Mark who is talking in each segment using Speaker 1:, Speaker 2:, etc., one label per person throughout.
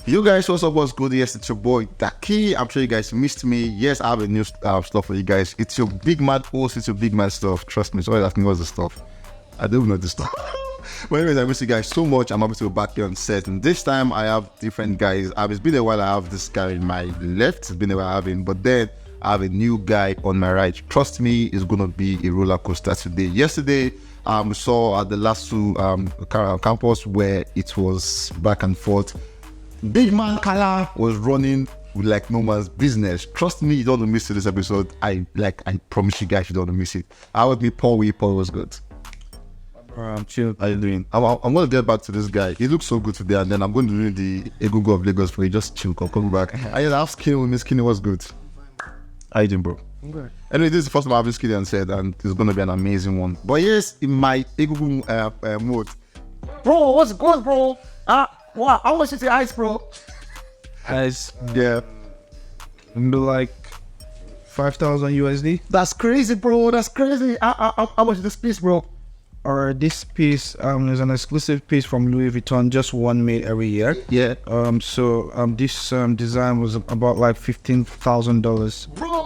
Speaker 1: You guys, what's up? What's good? Yes, it's your boy Daki. I'm sure you guys missed me. Yes, I have a new stuff for you guys. It's your big mad host. It's your big mad stuff. Trust me. So always asking what's the stuff. I don't know the stuff. But anyways, I miss you guys so much. I'm happy to be back here on set. And this time I have different guys. It's been a while I have this guy in my left. It's been a while I have him. But then I have a new guy on my right. Trust me, it's going to be a roller coaster today. Yesterday, we saw at the LASU campus where it was back and forth. Big man Kala was running with like no man's business. Trust me, you don't want to miss this episode. I promise you guys you don't want to miss it. I would be Paul. Paul was good.
Speaker 2: I'm chill.
Speaker 1: How you doing? I'm going to get back to this guy. He looks so good today, and then I'm going to do the Egungun of Lagos for you. Just chill, come back. I have Skinny with me. Skinny was good. How you doing, bro?
Speaker 2: I'm good.
Speaker 1: Anyway, this is the first time I have Skinny on set, and it's going to be an amazing one. But yes, in my Egungun mode.
Speaker 2: Bro, what's good, bro? Wow, how much is the ice, bro? Ice,
Speaker 1: Yeah.
Speaker 2: do like 5,000 USD.
Speaker 1: That's crazy, bro. That's crazy. How much is this piece, bro?
Speaker 2: Or this piece is an exclusive piece from Louis Vuitton, just one made every year.
Speaker 1: Yeah.
Speaker 2: So this design was about like $15,000.
Speaker 1: Bro, so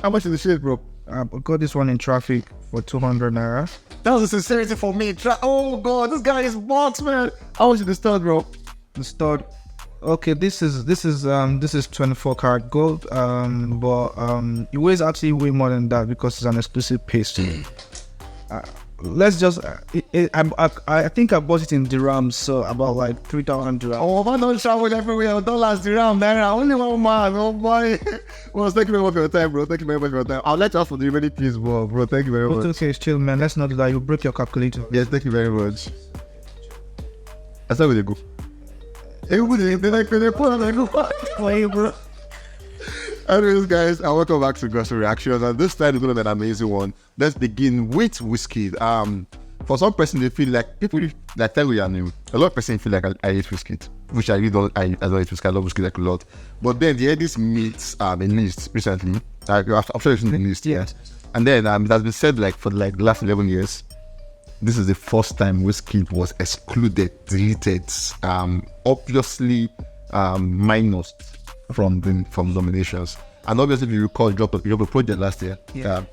Speaker 1: how much is the shit, bro?
Speaker 2: I got this one in traffic for 200 naira.
Speaker 1: That was a sincerity for me. Oh god, this guy is box, man. How much is the stud, bro?
Speaker 2: The stud. Okay, this is 24 karat gold. But it weighs actually way more than that because it's an exclusive piece. Let's just. I think I bought it in dirhams, so about like 3,000 dirhams.
Speaker 1: Oh, man, don't travel everywhere. Don't last the round, man. Only one man. Oh boy. Well, thank you very much for your time, bro. Thank you very much for your time. I'll let you off for the remaining piece, bro. Thank you very much.
Speaker 2: Okay, chill, man. Let's not do that. You break your calculator.
Speaker 1: Yes, thank you very much. That's how we go. Hey, bro. Anyways, guys, welcome back to Gospel Reactions, and this time is going to be an amazing one. Let's begin with WIZKID. For some person, they feel like people that tell you your name. A lot of person feel like I hate WIZKID, which I really don't. I don't hate WIZKID. I love WIZKID like a lot. But then the Headies meets a list recently. I'm sure you've seen the list,
Speaker 2: yes.
Speaker 1: And then it has been said like for like the last 11 years. This is the first time WIZKID was excluded, deleted, obviously minus from nominations. And obviously, if you recall, you dropped a project last year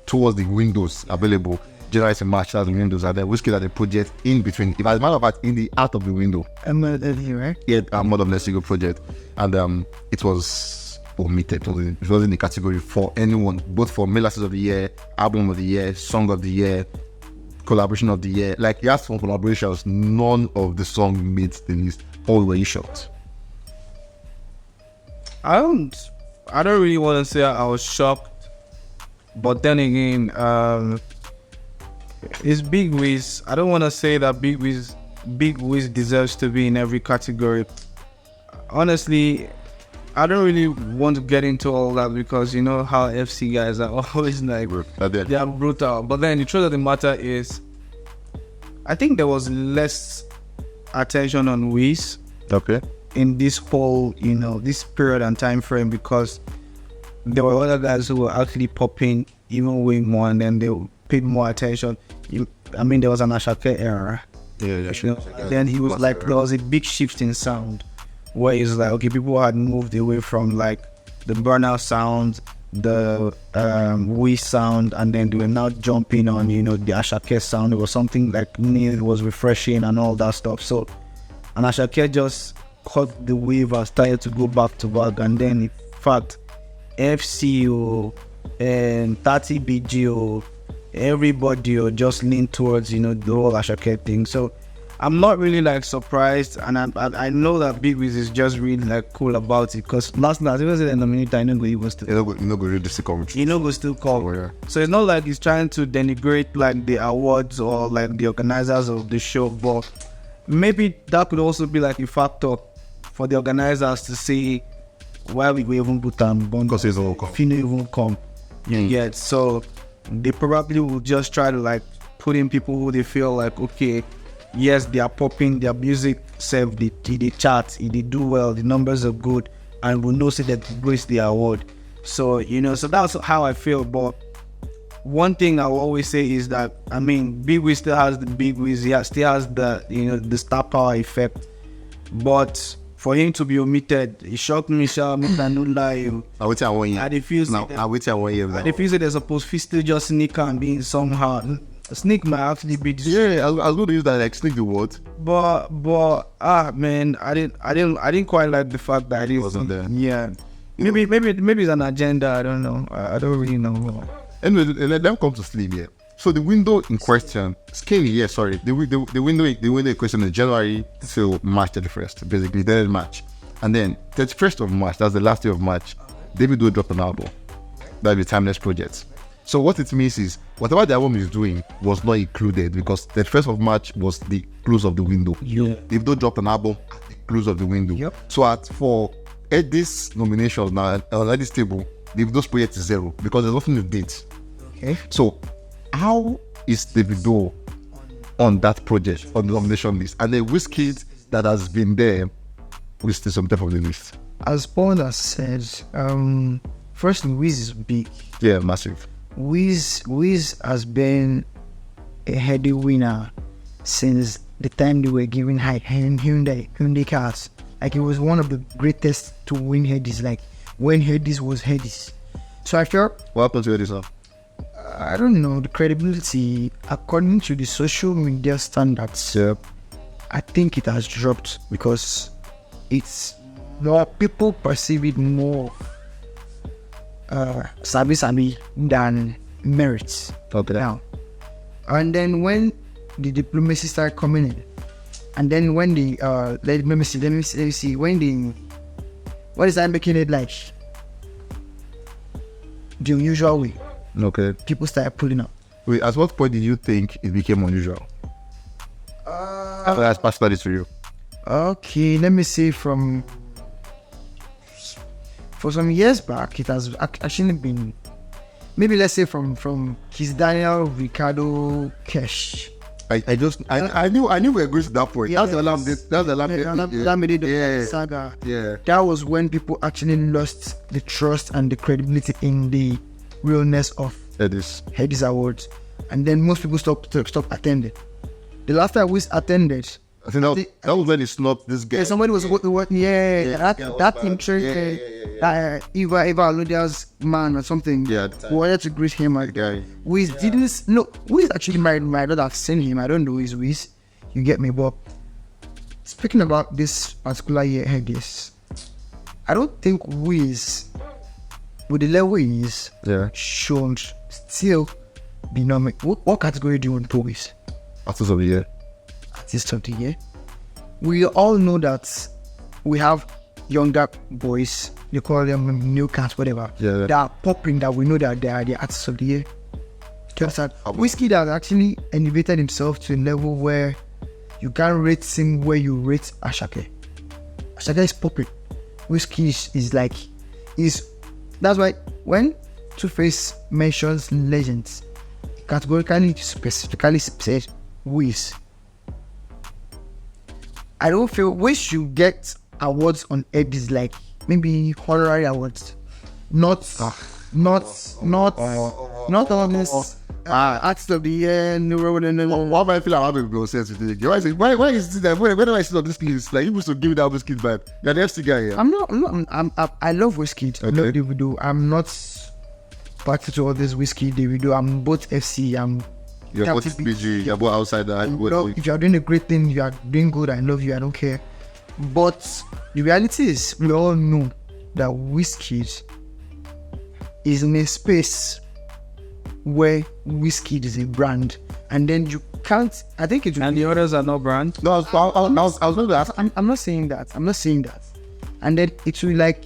Speaker 1: towards the windows available. January to March, that's the windows, and then WIZKID had a project in between. If as a matter of fact, in the out of the window.
Speaker 2: Right?
Speaker 1: Yeah, Modern Lesigo project, and it was omitted. It wasn't in the category for anyone, both for male artist of the year, album of the year, song of the year, collaboration of the year. Like he asked for collaborations, none of the song made the list. All were shocked.
Speaker 2: I don't really want to say I was shocked, but then again, it's Big Wiz. I don't want to say that Big Wiz deserves to be in every category. Honestly, I don't really want to get into all that because you know how FC guys are always like they are brutal. But then the truth of the matter is, I think there was less attention on Wiz.
Speaker 1: Okay.
Speaker 2: In this whole, this period and time frame, because there were other guys who were actually popping even way more, and then they paid more attention. There was an Ashake era.
Speaker 1: Yeah.
Speaker 2: Then he was like, there was a big shift in sound, where it's like, okay, people had moved away from like the burnout sound, the Wiz sound, and then they were now jumping on, the Ashake sound. It was something like new, it was refreshing and all that stuff. So, and Ashake just caught the wave and started to go back to back, and then in fact FCO and 30BGO, everybody just leaned towards the whole Ashake thing. So I'm not really like surprised, and I know that Big Wiz is just really like cool about it, because last night it was in the minute I know he was still still call.
Speaker 1: Oh, yeah.
Speaker 2: So it's not like he's trying to denigrate like the awards or like the organizers of the show, but maybe that could also be like a factor for the organizers to see why we even put them on,
Speaker 1: because he's all come.
Speaker 2: If you even come. Yeah, so they probably will just try to like put in people who they feel like, okay, yes, they are popping, their music self, they chart, they do well, the numbers are good, and we'll know say that grace the award. So so that's how I feel. But one thing I will always say is that, I mean, Big Wiz still has the Big Wiz. He still has the, the star power effect. But for him to be omitted, it shocked me, I no lie.
Speaker 1: I wait till 1 year.
Speaker 2: I refuse.
Speaker 1: I wait till 1 year.
Speaker 2: I refuse that they're supposed to still just sneak and being somehow. Sneak might actually be.
Speaker 1: Yeah, I was going to use that like sneak the word.
Speaker 2: But man, I didn't quite like the fact that it
Speaker 1: wasn't there.
Speaker 2: Yeah, maybe it's an agenda. I don't know. I don't really know.
Speaker 1: Anyway, let them come to sleep here. So the window in question, scary. Yeah, sorry. The window in question is January till March 31st. Basically, then March, and then 31st of March. That's the last day of March. Davido dropped an album. That'll be Timeless Project. So what it means is whatever the album is doing was not included because the 1st of March was the close of the window.
Speaker 2: Yeah.
Speaker 1: Davido dropped an album at the close of the window.
Speaker 2: Yep.
Speaker 1: So for Eddie's nominations now on Eddie's table, Davido's project is 0 because there's nothing to date.
Speaker 2: Okay.
Speaker 1: So how is Davido on that project on the nomination list, and then WIZKID that has been there is still some type of the list?
Speaker 2: As Paul has said, firstly, Wiz is big.
Speaker 1: Yeah, massive.
Speaker 2: Wiz has been a heady winner since the time they were giving Hyundai cars. Like, he was one of the greatest to win headies, like when headies was headies. So I felt,
Speaker 1: What happened to Eddie, sir?
Speaker 2: I don't know, the credibility according to the social media standards.
Speaker 1: Yeah.
Speaker 2: I think it has dropped because it's more people perceive it more sabi than merits.
Speaker 1: Okay.
Speaker 2: Now, and then when the diplomacy started coming in, and then when the let me see when the what is that making it like the unusual way,
Speaker 1: Okay.
Speaker 2: people started pulling up.
Speaker 1: Wait, at what point did you think it became unusual? That's particularly to you.
Speaker 2: Okay, let me see for some years back, it has actually been, maybe let's say from Kiss Daniel, Ricardo, Kesh.
Speaker 1: I knew we were going to that point.
Speaker 2: Yeah,
Speaker 1: That's the alarm. That's the alarm.
Speaker 2: Lamidi saga.
Speaker 1: Yeah.
Speaker 2: That was when people actually lost the trust and the credibility in the realness of
Speaker 1: Eddie's.
Speaker 2: Headies Awards, and then most people stopped attending. The last time we attended,
Speaker 1: I think that was when he snubbed this guy.
Speaker 2: somebody was working. That interest. Eva Alodia's man or something.
Speaker 1: Yeah, at the time.
Speaker 2: We wanted to greet him.
Speaker 1: guy.
Speaker 2: Wiz didn't. No, Wiz actually married me. I don't have seen him. I don't know his Wiz. You get me? But speaking about this particular year Headies, I don't think Wiz, with the level he is, should still be nominated. What category do you want to put Wiz?
Speaker 1: Artist of the year.
Speaker 2: Artist of the year. We all know that we have younger boys, they call them new cats, whatever, that are popping, that we know that they are the artists of the year. WIZKID has actually elevated himself to a level where you can't rate him where you rate Ashake. Ashake is popping. WIZKID is that's why when Two-Face mentions legends, categorically specifically said Wiz. I don't feel Wiz should get awards on Eddie's, like maybe honorary awards, not on this artist of the year.
Speaker 1: Why am I feeling like having a sense today? Why is it that whenever I see on this list, like you used to give me that WIZKID vibe? You're the FC guy here.
Speaker 2: I'm not. I love WIZKID. I love Davido. I'm not back to all this WIZKID Davido. I'm both FC.
Speaker 1: You're both BG. You're both outsider.
Speaker 2: If you're doing a great thing, you are doing good. I love you. I don't care. But the reality is, we all know that WIZKID is in a space where WIZKID is a brand, and then you can't. I think it.
Speaker 3: And the others are not brand.
Speaker 1: No, I was going to ask.
Speaker 2: I'm not saying that. And then it will like.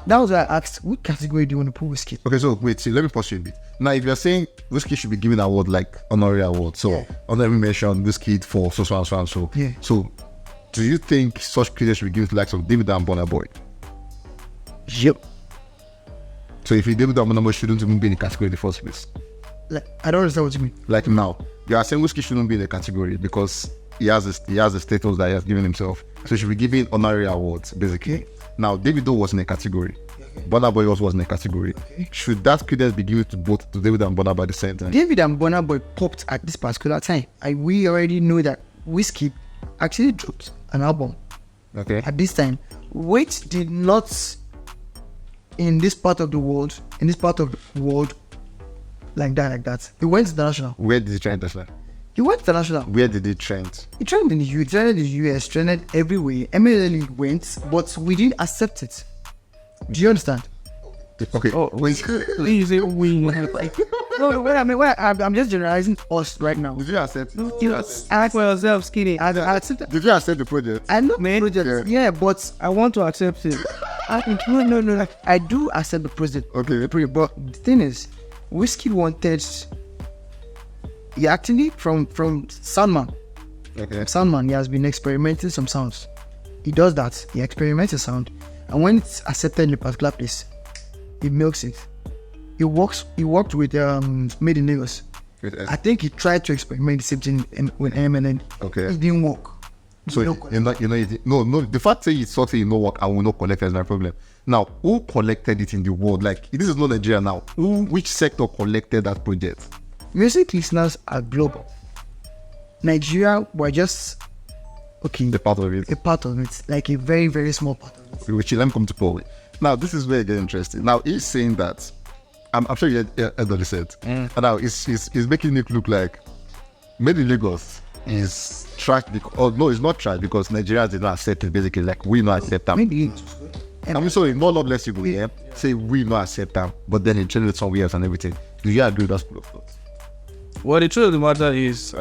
Speaker 2: That was why I asked, what category do you want to put WIZKID?
Speaker 1: Okay, so wait, see, let me pause you a bit. Now, if you're saying WIZKID should be given an award like honorary award, so honorary mention WIZKID for so.
Speaker 2: Yeah.
Speaker 1: So, do you think such credit should be given to likes of Davido and Burna Boy?
Speaker 2: Yep.
Speaker 1: So if Davido and Burna Boy shouldn't even be in the category in the first place?
Speaker 2: Like, I don't understand what you mean.
Speaker 1: Like now, you are saying WIZKID shouldn't be in the category because he has the status that he has given himself. So he should be given honorary awards, basically.
Speaker 2: Okay.
Speaker 1: Now, Davido was in a category. Burna Boy also was in a category. Should that credence be given to both to David and Burna Boy at the same time?
Speaker 3: David and Burna Boy popped at this particular time. We already know that WIZKID actually dropped an album
Speaker 1: Okay.
Speaker 3: at this time, which did not in this part of the world, like that. He went international.
Speaker 1: Where did it trend?
Speaker 3: He went international.
Speaker 1: Where did it trend?
Speaker 3: He trended in the US, trended in the US, trended everywhere. MLN went, but we didn't accept it. Do you understand?
Speaker 1: Okay.
Speaker 2: Oh,
Speaker 1: wait.
Speaker 2: you say we like.
Speaker 3: No, I'm just generalizing us right now.
Speaker 1: Did you accept?
Speaker 2: Act for yourself, skinny.
Speaker 3: I accept it.
Speaker 1: Did you accept the project?
Speaker 3: I know
Speaker 2: Man,
Speaker 3: project, yeah, but
Speaker 2: I want to accept it.
Speaker 3: no. Like, I do accept the project.
Speaker 1: Okay.
Speaker 3: But the thing is, WIZKID wanted. He actually from Soundman.
Speaker 1: Okay.
Speaker 3: Soundman, he has been experimenting some sounds. He does that. He experiments a sound, and when it's accepted in a particular place, he milks it. He worked with Made in Lagos. I think he tried to experiment the same thing with MNN.
Speaker 1: Okay.
Speaker 3: It didn't work.
Speaker 1: So the fact that you thought it no work, I will not collect it is my problem. Now, who collected it in the world? Like, this is not Nigeria now. Which sector collected that project?
Speaker 3: Music listeners are global. Nigeria, we're just
Speaker 1: The part of it.
Speaker 3: a part of it, like a very, very small part of it.
Speaker 1: Which let me come to Paul. Now, this is where it gets interesting. Now, he's saying that, I'm sure you heard what he said. And now, he's making it look like Made in Lagos is trash. No, it's not trash because Nigerians did not accept it, basically. Like, we not accept them.
Speaker 3: Maybe
Speaker 1: I mean, sorry, no love less you go, yeah? Say we not accept them, but then it changed somewhere else and everything. Do you agree with that school of thought?
Speaker 2: Well, the truth of the matter is,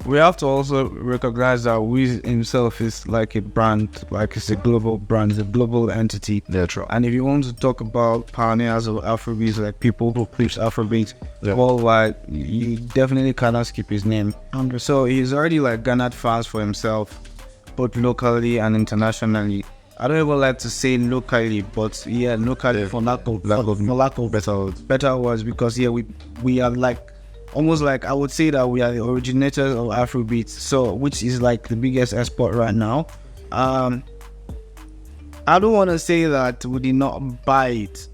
Speaker 2: we have to also recognize that Wiz himself is like a brand, like it's a global brand, it's a global entity.
Speaker 1: Yeah, true.
Speaker 2: And if you want to talk about pioneers of Afrobeats, like people who preach Afrobeats worldwide, you definitely cannot skip his name. So he's already like garnered fans for himself, both locally and internationally. I don't even like to say locally, but yeah, locally for lack of better words, because yeah, we are like almost like I would say that we are the originators of Afrobeats, so which is like the biggest export right now. I don't want to say that we did not buy it,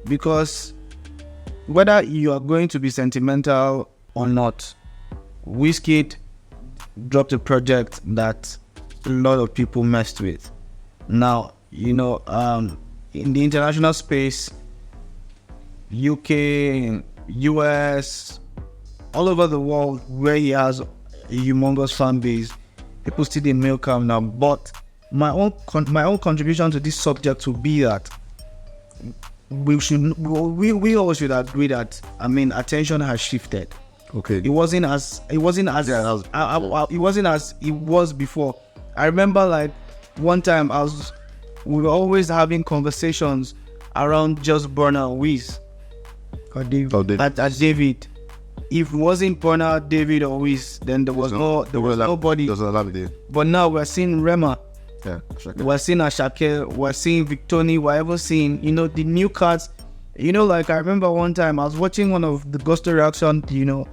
Speaker 2: because whether you are going to be sentimental or not, WIZKID dropped a project that a lot of people messed with. Now, you know, in the international space, UK, US, all over the world, where he has a humongous fan base, people still didn't milk him now. But my own contribution to this subject will be that we all should agree that, I mean, attention has shifted.
Speaker 1: Okay.
Speaker 2: It wasn't as it was before. I remember like one time we were always having conversations around just Burna and Wiz.
Speaker 3: or David.
Speaker 2: At David. If it wasn't Burna, David or Wiz, then there was nobody.
Speaker 1: There was a lot there.
Speaker 2: But now we're seeing Rema,
Speaker 1: Yeah.
Speaker 2: we're seeing Ashake, we're seeing Victoni, we're ever seeing, you know, the new cards. You know, like I remember one time I was watching one of the Gusto Reaction, you know,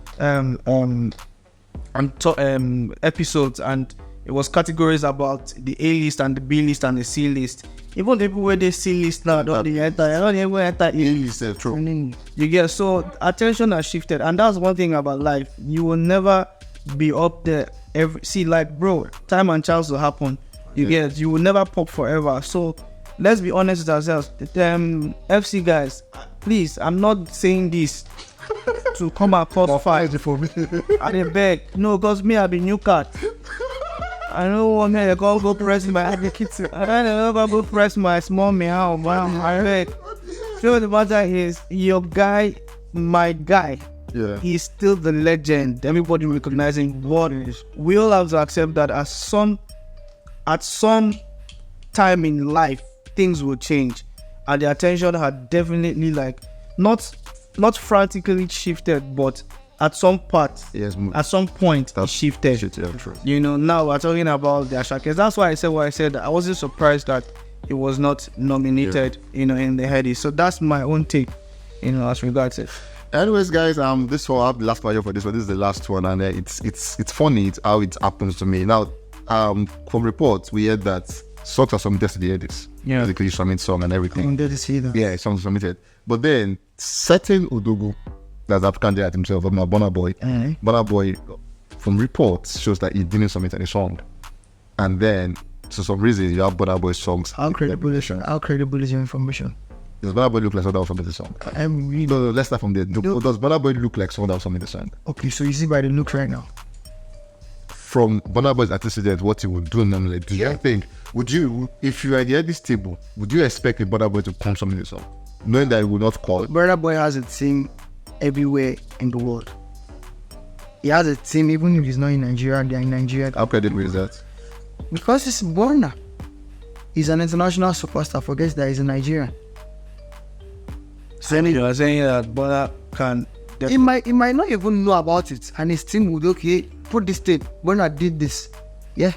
Speaker 2: episodes, and it was categories about the A list and the B list and the C list. Even the people where they C list now, don't they enter A.
Speaker 1: True.
Speaker 2: You get, so attention has shifted, and that's one thing about life. You will never be up there like bro, time and chance will happen. You will never pop forever. So let's be honest with ourselves. FC guys, please, I'm not saying this to come across fight
Speaker 1: for me.
Speaker 2: I beg. No, because me I be new cat. I don't want to go press my kids. I don't go press my small meow. I beg. So the matter is, your guy, my guy, he's still the legend. Everybody recognizing what is. We all have to accept that at some time in life, things will change, and the attention had definitely like not frantically shifted, but at some point it shifted.
Speaker 1: True.
Speaker 2: You know, now we're talking about the Ashakes. That's why I said what I said. I wasn't surprised that it was not nominated, you know, in the Headies. So that's my own take, you know, as regards it.
Speaker 1: Anyways, guys, this will have the last video for this one. This is the last one, and it's funny how it happens to me. Now, from reports, we heard that songs are submitted to the Headies.
Speaker 2: Yeah.
Speaker 1: Basically, you submit song and everything.
Speaker 3: I'm there to see that.
Speaker 1: Yeah, songs submitted. But then, certain Odogu, that's African Delight himself, Burna Boy, Burna Boy, from reports, shows that he didn't submit any song. And then, for some reason, you have Burna Boy songs.
Speaker 3: How credible is your information?
Speaker 1: Does Burna Boy look like someone that will submit a song?
Speaker 3: I'm really
Speaker 1: No, let's start from there. Does Burna Boy look like someone that will submit a song?
Speaker 3: okay. So you see by the looks right now.
Speaker 1: From Burna Boy's antecedent, what he would do normally, do you think, would you, if you are at this table, would you expect a Burna Boy to come submit a song? Knowing that he will not call?
Speaker 3: Burna Boy has a team everywhere in the world. He has a team even if he's not in Nigeria. They're in Nigeria
Speaker 1: How credible is that?
Speaker 3: because it's Burna. He's an international superstar. Forget that he's a Nigerian.
Speaker 2: So you are saying that Burna can.
Speaker 3: He might not even know about it, and his team would put this thing. Burna did this, yeah.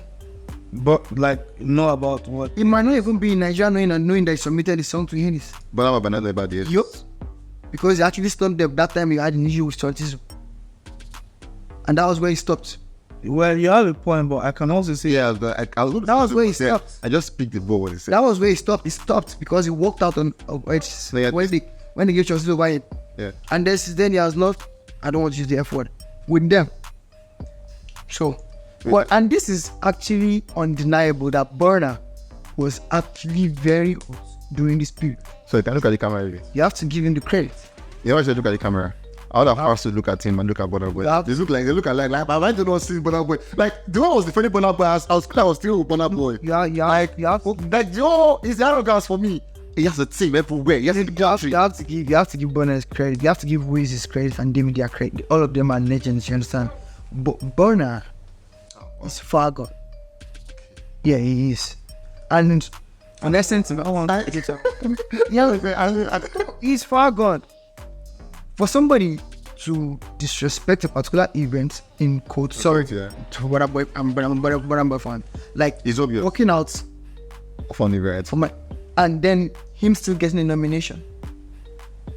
Speaker 2: But like know about what?
Speaker 3: He might not even be in Nigeria knowing that he submitted the song to Headies.
Speaker 1: Burna Boy not know about this.
Speaker 3: Yup. Because he actually stopped them that time. He had an issue with autism, and that was where he stopped.
Speaker 2: Well, you have a point, but I can also say
Speaker 1: Yeah, but I was
Speaker 3: That was where he stopped.
Speaker 1: I just picked the ball when he said.
Speaker 3: That was where he stopped. He stopped because he walked out on
Speaker 1: yeah.
Speaker 3: when they gave chances over him.
Speaker 1: Yeah.
Speaker 3: And then he has not. I don't want to use the F word with them. So, well, and this is actually undeniable that Burna was actually very hot during this period.
Speaker 1: So you can look at the camera again.
Speaker 3: You have to give him the credit.
Speaker 1: You always look at the camera. I would have asked to look at him and look at Burna Boy.
Speaker 3: Yeah.
Speaker 1: They look alike. Like, I did not see Burna Boy. Like, the one was the funny Burna Boy. I was still with Burna Boy.
Speaker 3: Yeah.
Speaker 1: Like, it's arrogance for me. He has a team everywhere. He has a country.
Speaker 3: You have to give Burna his credit. You have to give Wiz his credit and Demi their credit. All of them are legends. You understand? But Burna is far gone. Yeah, he is. And essence, he's far gone. For somebody to disrespect a particular event in quote, sorry
Speaker 1: Yeah.
Speaker 3: to Burna Boy, I'm Burna Boy fan. Like
Speaker 1: It's obvious.
Speaker 3: walking out
Speaker 1: Funny, right?
Speaker 3: for my, and then him still getting a nomination.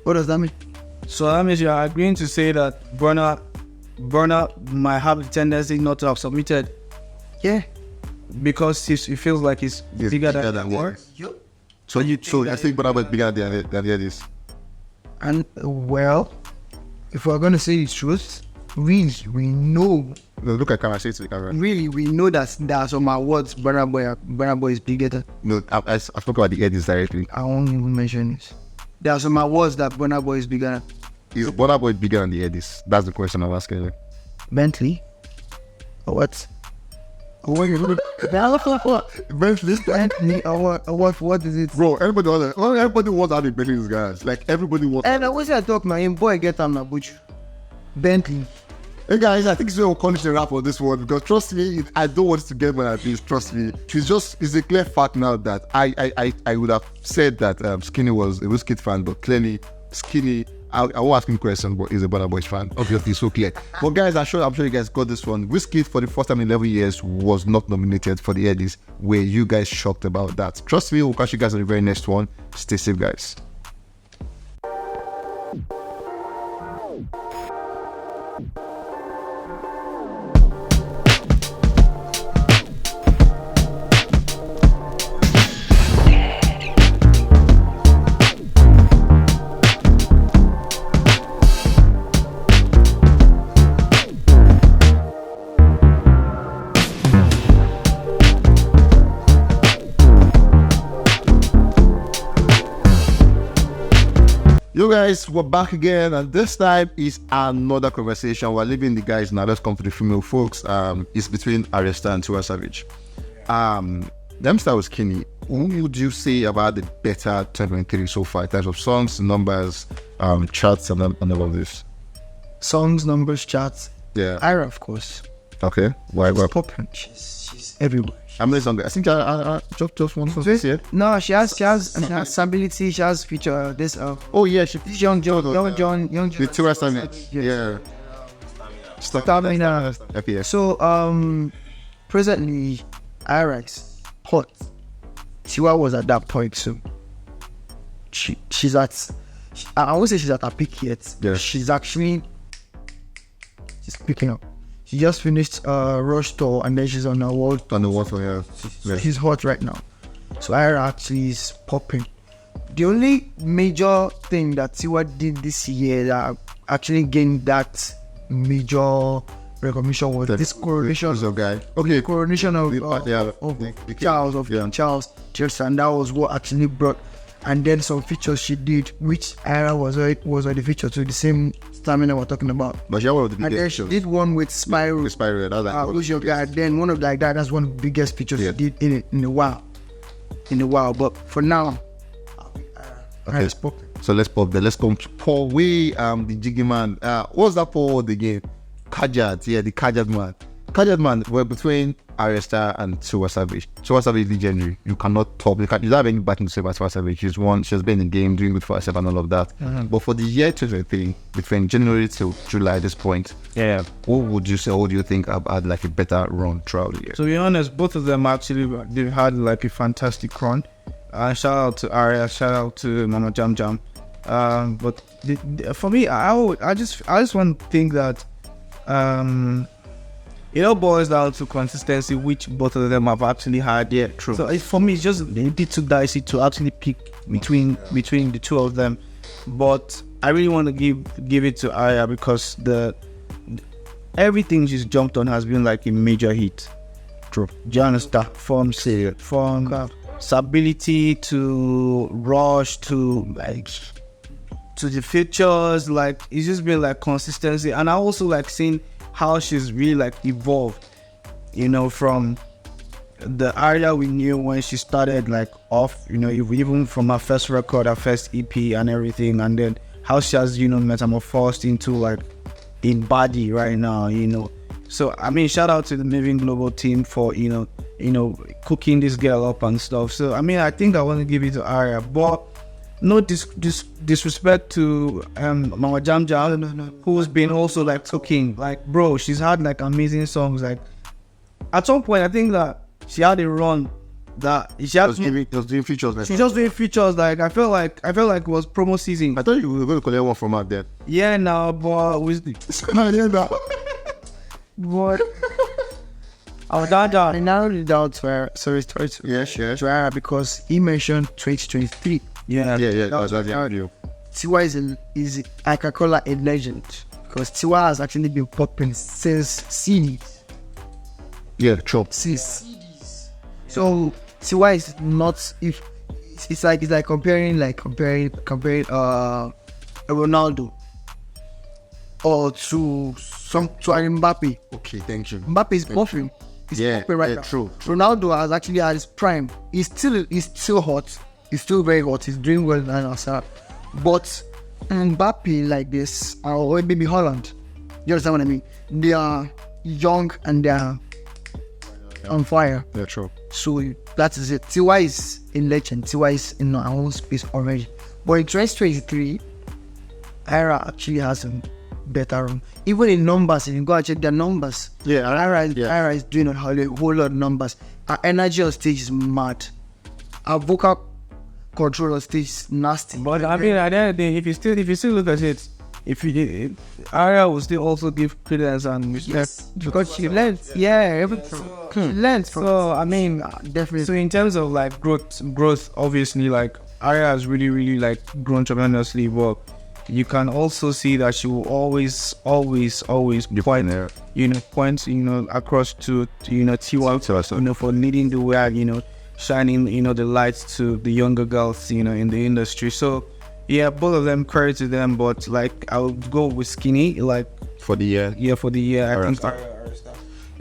Speaker 3: What does that mean?
Speaker 2: so. That means you are agreeing to say that Burna might have the tendency not to have submitted
Speaker 3: Yeah.
Speaker 2: because he feels like he's
Speaker 1: It's
Speaker 2: bigger than
Speaker 1: what? So I think Burna Boy is bigger than the Headies.
Speaker 3: And well, if we're gonna say the truth, really, we know
Speaker 1: No, look at camera. Say it to the camera.
Speaker 3: we know that there are some awards Burna Boy is bigger than.
Speaker 1: No, I spoke about the Headies directly.
Speaker 3: I won't even mention it. There are some awards that Burna Boy is bigger than.
Speaker 1: Is Burna Boy bigger than the Headies? That's the question I'm asking you.
Speaker 3: Bentley? Or what? Or what?
Speaker 1: Bentley?
Speaker 3: Bentley? Or what is it?
Speaker 1: Bro, everybody wants to have a Bentley, these guys. Like, everybody wants.
Speaker 3: And I was I talk, man. Boy, get on my butch. Bentley.
Speaker 1: Hey guys, I think it's going to punish the rap for this one because trust me, I don't want it to get more at this. Trust me, it's a clear fact now that I would have said that Skinny was a WIZKID fan, but clearly Skinny, I won't ask him questions, but he's a Burna Boy fan. Obviously, it's so clear. But guys, I'm sure you guys got this one. WIZKID for the first time in 11 years was not nominated for the Headies. Were you guys shocked about that? Trust me, we'll catch you guys on the very next one. Stay safe, guys. Yo guys, we're back again, and this time is another conversation. We're leaving the guys now. Let's come to the female folks. It's between Arista and Tiwa Savage. Let me start with Skinny. Who would you say about the better 2023 so far in terms of songs, numbers, charts, and all of this?
Speaker 3: Songs, numbers, charts.
Speaker 1: Yeah.
Speaker 3: Ira, of course.
Speaker 1: Okay. Why?
Speaker 3: She's popping. She's everywhere.
Speaker 1: How many songs? I think I just one song to see it.
Speaker 3: No, she has stability. She has feature. This
Speaker 1: Oh yeah,
Speaker 3: this young John.
Speaker 1: with Tiwa Savage. Yeah.
Speaker 3: Stamina.
Speaker 1: FPS.
Speaker 3: So presently, Ira is hot. Tiwa was at that point, so she's at. I won't say she's at her peak yet.
Speaker 1: Yeah.
Speaker 3: She's picking up. She just finished Rush tour and then she's on a world.
Speaker 1: On the water, yeah.
Speaker 3: She's hot right now. So Ira actually is popping. The only major thing that Tiwa did this year that actually gained that major recognition was this coronation
Speaker 1: of guy. Okay.
Speaker 3: coronation of Charles and that was what actually brought. And then some features she did, which Ira was on the feature to the same stamina we're talking about.
Speaker 1: But she had one of the biggest
Speaker 3: And then she
Speaker 1: features.
Speaker 3: did one with Spyro.
Speaker 1: With Spyro, that's like
Speaker 3: Who's your guy? Then one of like that. That's one of the biggest features she did in a while. But for now,
Speaker 1: okay. So let's pop there. Let's come to Paul Way, the Jiggy man. What's that Paul word again? Kajat, the Kajat man. Kajat man, we're between Arya Star and Tiwa Savage. Tiwa Savage is legendary. You cannot top. You don't have any backing to say about Tiwa Savage. She's been in the game, doing good for herself and all of that. But for the year 2023, between January to July at this point, what would you say, or do you think have had like a better run throughout the year?
Speaker 2: To be honest, both of them actually, they had like a fantastic run. Shout out to Arya, shout out to Mama Jam Jam. But for me, I just want to think that it all boils down to consistency, which both of them have actually had. Yeah, true. So for me, it's just a bit too dicey to actually pick between the two of them. But I really want to give it to Arya because everything she's jumped on has been like a major hit. True. Do you understand? From stability to rush to like to the features, like it's just been like consistency. And I also like seeing how she's really like evolved, from the Arya we knew when she started like off, even from her first record, her first EP and everything, and then how she has metamorphosed into like in body right now, So I mean, shout out to the Moving Global team for cooking this girl up and stuff. So I mean, I think I want to give it to Arya, but no disrespect to Mama Jam Jam, who's been also like cooking. Like, bro, she's had like amazing songs. Like at some point, I think that she had a run that she was
Speaker 1: doing features.
Speaker 2: She's just doing features. Like I felt like it was promo season.
Speaker 1: I thought you were going to collect one from her then.
Speaker 2: Yeah, now, but with what?
Speaker 3: I narrowed it down to her. Sorry.
Speaker 1: Yes.
Speaker 3: To her because he mentioned 2023.
Speaker 2: Yeah.
Speaker 1: That's the
Speaker 3: Tiwa is I can call her a legend because Tiwa has actually been popping since CDs.
Speaker 1: Yeah, true.
Speaker 3: Since CDs. So Tiwa is not it's like comparing a Ronaldo or to Mbappe.
Speaker 1: Okay, thank you.
Speaker 3: Mbappe is popping. He's popping right now.
Speaker 1: True.
Speaker 3: Ronaldo has actually had his prime. He's still hot. He's still very hot. He's doing well now, sir. But Mbappe like this, or maybe Holland. You understand what I mean? They are young and they are on fire.
Speaker 1: Yeah, true.
Speaker 3: So that is it. Tiwa is in legend. Tiwa is in our own space already. But in 2023, Ira actually has a better run. Even in numbers, if you go and check their numbers, Ira is doing a whole lot of numbers. Our energy on stage is mad. Our vocal control on stage is nasty.
Speaker 2: But I mean, at the end of the day, if you still look at it, Arya will still also give credence and respect because she learned. Yeah, everything. She learned. So I mean,
Speaker 3: definitely.
Speaker 2: So in terms of like growth, obviously, like Arya has really like grown tremendously. But you can also see that she will always point, across to Tiwa, for leading the way, shining, the lights to the younger girls, in the industry. So yeah, both of them, credit to them, but like I would go with Skinny, like
Speaker 1: for the year.
Speaker 2: Yeah, for the year. I think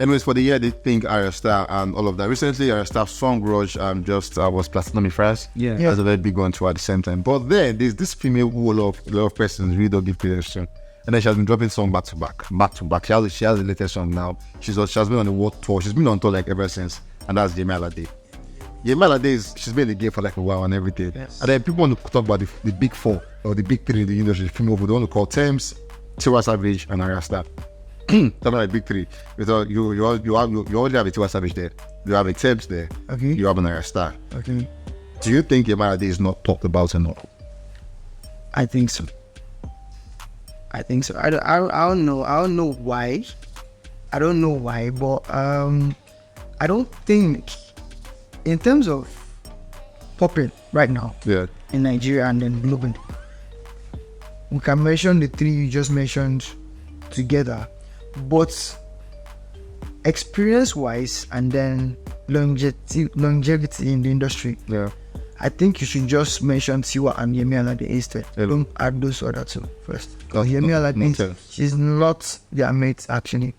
Speaker 1: anyways, for the year, they think Arya Star and all of that. Recently, Arya Star's song Rush was platinum in France.
Speaker 2: Yeah.
Speaker 1: That's a very big one too at the same time. But then there's this female who a lot of persons really don't give credence to. And then she has been dropping songs back to back. She has the latest song now. She has been on the world tour. She's been on tour like ever since, and that's Jamie Alade. Jamie Alade she's been in the game for like a while and everything. Yes. And then people want to talk about the big four or the big three in the industry. Female, they want to call Thames, Tiwa Savage, and Arya Star. Talking about big three. Because you already have a Tiwa Savage there. You have a Thames there.
Speaker 3: Okay.
Speaker 1: You have an Arya Star.
Speaker 3: Okay.
Speaker 1: Do you think Jamie Alade is not talked about enough?
Speaker 3: I think so. I don't know. I don't know why. But I don't think, in terms of popping right now
Speaker 1: Yeah.
Speaker 3: in Nigeria and then globally. We can mention the three you just mentioned together, but experience-wise and then longevity in the industry.
Speaker 1: Yeah.
Speaker 3: I think you should just mention Tiwa and Yemi Alade instead.
Speaker 1: Hello.
Speaker 3: Don't add those other two first.
Speaker 1: Oh,
Speaker 3: Yemi
Speaker 1: no,
Speaker 3: Alade,
Speaker 1: okay.
Speaker 3: she's not their mate actually.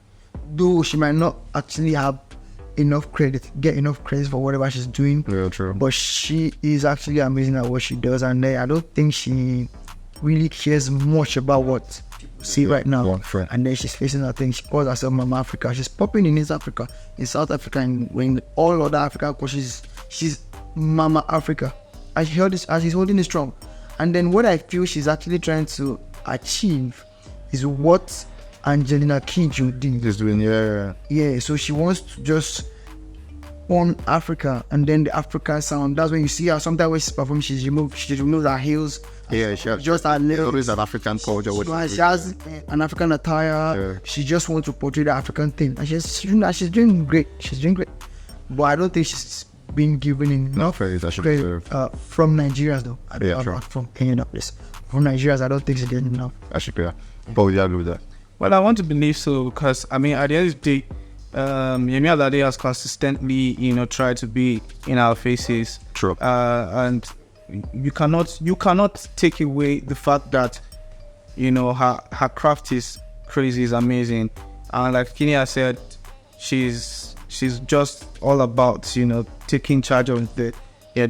Speaker 3: Though she might not actually have get enough credit for whatever she's doing.
Speaker 1: Yeah, true.
Speaker 3: But she is actually amazing at what she does, and I don't think she really cares much about what people see right now.
Speaker 1: One friend.
Speaker 3: And then she's facing that thing. She calls herself Mama Africa. She's popping in East Africa, in South Africa, and when all other African countries, she's Mama Africa. And she's holding it strong. And then what I feel she's actually trying to achieve is what Angelina Kidjo did.
Speaker 1: Just doing,
Speaker 3: Yeah, so she wants to just own Africa and then the African sound. That's when you see her sometimes when she's performing, she removes her heels.
Speaker 1: Yeah, she has
Speaker 3: Just her little.
Speaker 1: always an African culture.
Speaker 3: She has an African attire.
Speaker 1: Yeah.
Speaker 3: She just wants to portray the African thing. And she's doing great. She's doing great. But I don't think she's been given enough
Speaker 1: fair, that should
Speaker 3: credit
Speaker 1: be
Speaker 3: from Nigerians though.
Speaker 1: Yeah, sure.
Speaker 3: From Kenya, please. From Nigerians, I don't think she's getting enough.
Speaker 1: I should be. But you agree with that?
Speaker 2: Well, I want to believe so because I mean, at the end of the day, Yemi Alade has consistently, tried to be in our faces.
Speaker 1: True.
Speaker 2: And you cannot take away the fact that, her craft is crazy, is amazing, and like Kinia said, she's just all about taking charge of the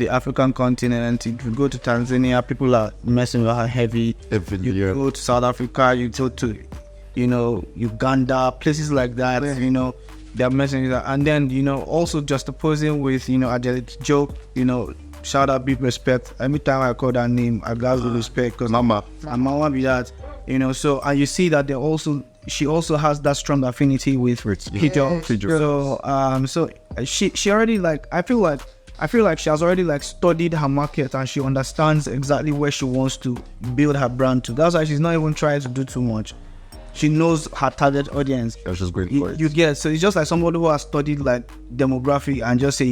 Speaker 2: African continent. If you go to Tanzania, people are messing with her heavy. You go to South Africa, you go to Uganda, places like that. They're messing with that, and then also just opposing with Angelique Joe. Shout out, big respect. Every time I call that name, I got the respect because
Speaker 1: Mama
Speaker 2: be that. So and you see that she also has that strong affinity with Kidjo. So she already I feel like she has already studied her market and she understands exactly where she wants to build her brand to. That's why she's not even trying to do too much. She knows her target audience.
Speaker 1: That's just great for it.
Speaker 2: You get, so it's just like somebody who has studied demographic and just say,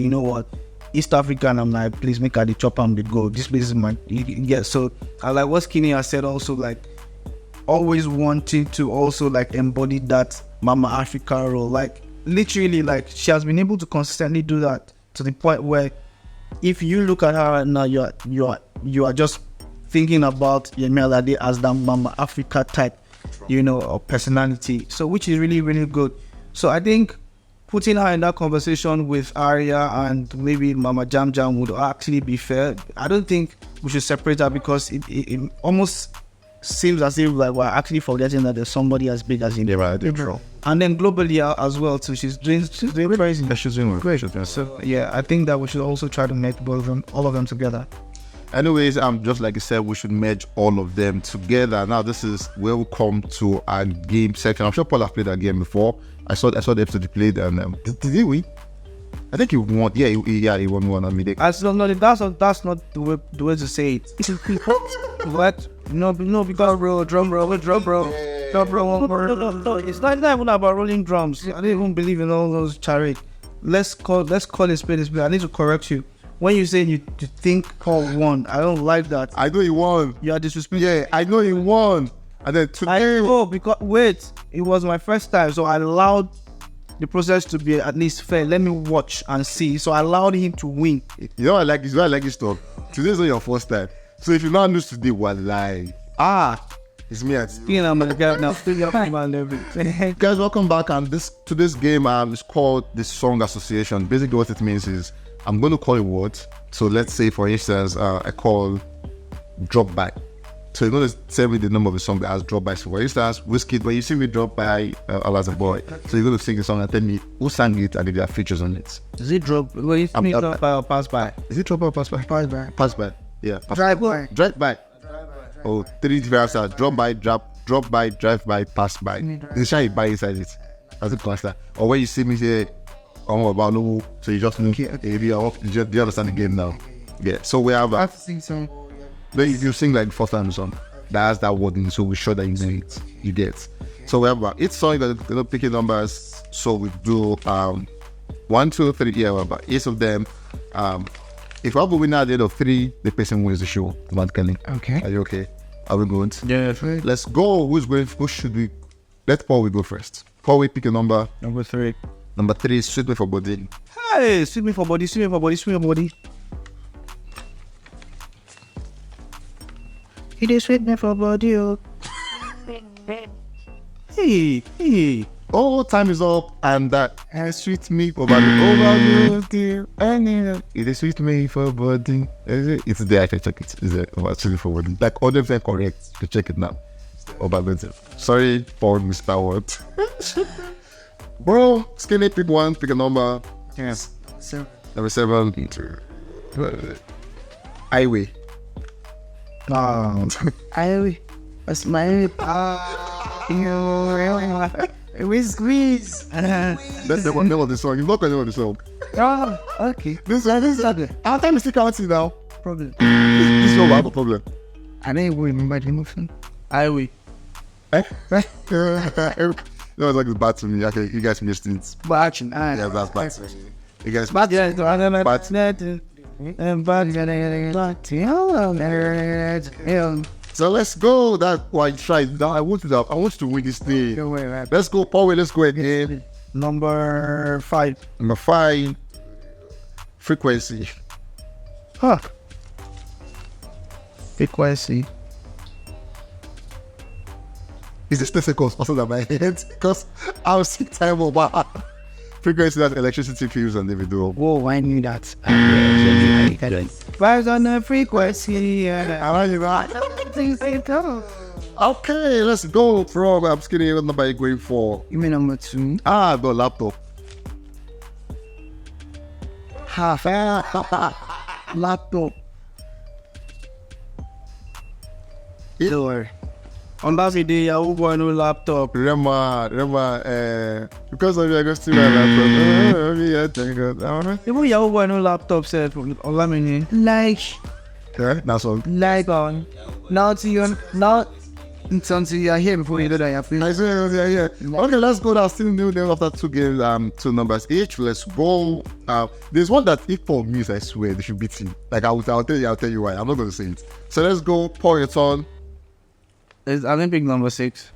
Speaker 2: East Africa, and I'm like, please make her the chopper and the go. This place is my, you get. So I like what Skinny has said also, always wanting to also embody that Mama Africa role. Literally, she has been able to consistently do that to the point where if you look at her right now, you are just thinking about Yemi Alade as that Mama Africa type, or personality. So which is really, really good. So I think putting her in that conversation with Aria and maybe Mama Jam Jam would actually be fair. I don't think we should separate her because it almost seems as if we're actually forgetting that there's somebody as big as him.
Speaker 1: Yeah, right. True.
Speaker 2: And then globally as well too. She's doing crazy.
Speaker 1: Yeah, she's doing
Speaker 2: great.
Speaker 1: So
Speaker 2: yeah, I think that we should also try to make all of them together.
Speaker 1: Anyways, just like I said, we should merge all of them together. Now, this is where we come to our game section. I'm sure Paul has played that game before. I saw the episode he played, and did he win? I think he won. Yeah, he won one on me.
Speaker 2: That's not the way to say it. What? No, because drum roll. No, it's not even about rolling drums. I didn't even believe in all those charades. Let's call it spade. I need to correct you. When you say you think Paul won, I don't like that.
Speaker 1: I know he won.
Speaker 2: You are disrespectful.
Speaker 1: Yeah, I know he won. And then today,
Speaker 2: because wait, it was my first time, so I allowed the process to be at least fair. Let me watch and see. So I allowed him to win.
Speaker 1: You know, I like his talk. Today's not your first time. So if you not lose today, wallahi. It's me. Guys, welcome back. And today's game is called the Song Association. Basically, what it means is I'm going to call a word. So let's say, for instance, I call drop by. So you're going to tell me the number of the song that has drop by. So for instance, WIZKID, when you see me drop by LASU Boy, so you're going to sing the song and tell me who sang it and if there are features on it.
Speaker 2: Is it drop? Well, you see me drop by or pass by?
Speaker 1: Is it drop by or pass by?
Speaker 3: Pass by.
Speaker 1: Pass by. Yeah. Pass
Speaker 3: Drive by.
Speaker 1: Drive by. Oh, 3 different answers. Drop by, drop by, drive by, pass by. They shall buy inside it. That's a constant. Or when you see me say, oh, about no, so you just know. Okay. Do you understand the game now? Yeah. So we have.
Speaker 3: I have to sing song.
Speaker 1: Then you sing like the first time the song. That has that word in it, so we're sure that you know it. You get. So we have each song that they're not picking numbers. So we do 1, 2, 3. Yeah, we have 8 of them. If we have a winner at the end of 3, the person wins the show. Automatically.
Speaker 3: Okay.
Speaker 1: Are you okay? Are we good?
Speaker 2: Yeah.
Speaker 1: Let's go. Who should we? Let Paul go first. Paul, we pick a number.
Speaker 2: Number 3.
Speaker 1: Number 3 is Sweet Me for Body.
Speaker 2: Hey, sweet me for body, sweet me for body, sweet me for body. It is sweet me for body, oh. Hey.
Speaker 1: Oh, time is up, and that has Sweet Me for Body. It is Sweet Me for Body. Is it? It's there. I can check it. Is it Sweet Me for Body? Like 100% correct. You can check it now. Sorry for Mr. Word. Bro, skinny, pick one, pick a number.
Speaker 2: Yes.
Speaker 1: Number 7. Highway.
Speaker 3: Highway. What's my we squeeze.
Speaker 1: That's the name of the song. You've not the name of the song.
Speaker 3: Oh, okay.
Speaker 1: This is our time is still counting now.
Speaker 3: Problem.
Speaker 1: This is no problem.
Speaker 3: I don't even remember the motion.
Speaker 2: Highway.
Speaker 1: No, it's like it's bad to me. Okay, you guys missed it.
Speaker 3: But action.
Speaker 1: Yeah, that's bad to me. You guys
Speaker 3: But
Speaker 1: So let's go. That's why I tried. Now I want you to win this thing. Let's go, Paul. Let's go again.
Speaker 2: Number 5.
Speaker 1: Number 5. Frequency.
Speaker 3: Huh. Frequency.
Speaker 1: It's the difficult also than my head because I was sick time over frequency that electricity feels on the video.
Speaker 3: Whoa, I knew that. Vibes on the frequency.
Speaker 1: Okay, let's go from I'm skinny. What number are you going for?
Speaker 3: You mean number 2?
Speaker 1: I got laptop.
Speaker 3: Half. Laptop. Door.
Speaker 2: On that day, I will go no laptop.
Speaker 1: Remember, because of you, I go steal my laptop.
Speaker 2: Even you will no laptop set on Lamini.
Speaker 3: Like.
Speaker 1: Yeah, that's all.
Speaker 3: Like on. Now to you. Now. Until you are here before you do that, you have to.
Speaker 1: Yeah. Okay, let's go now. Still new name after 2 games, 2 numbers each. Let's go. There's one that if for me, I swear, they should beat him. Like I'll tell you why. I'm not going to say it. So let's go. Pour it on.
Speaker 2: Is Olympic number 6?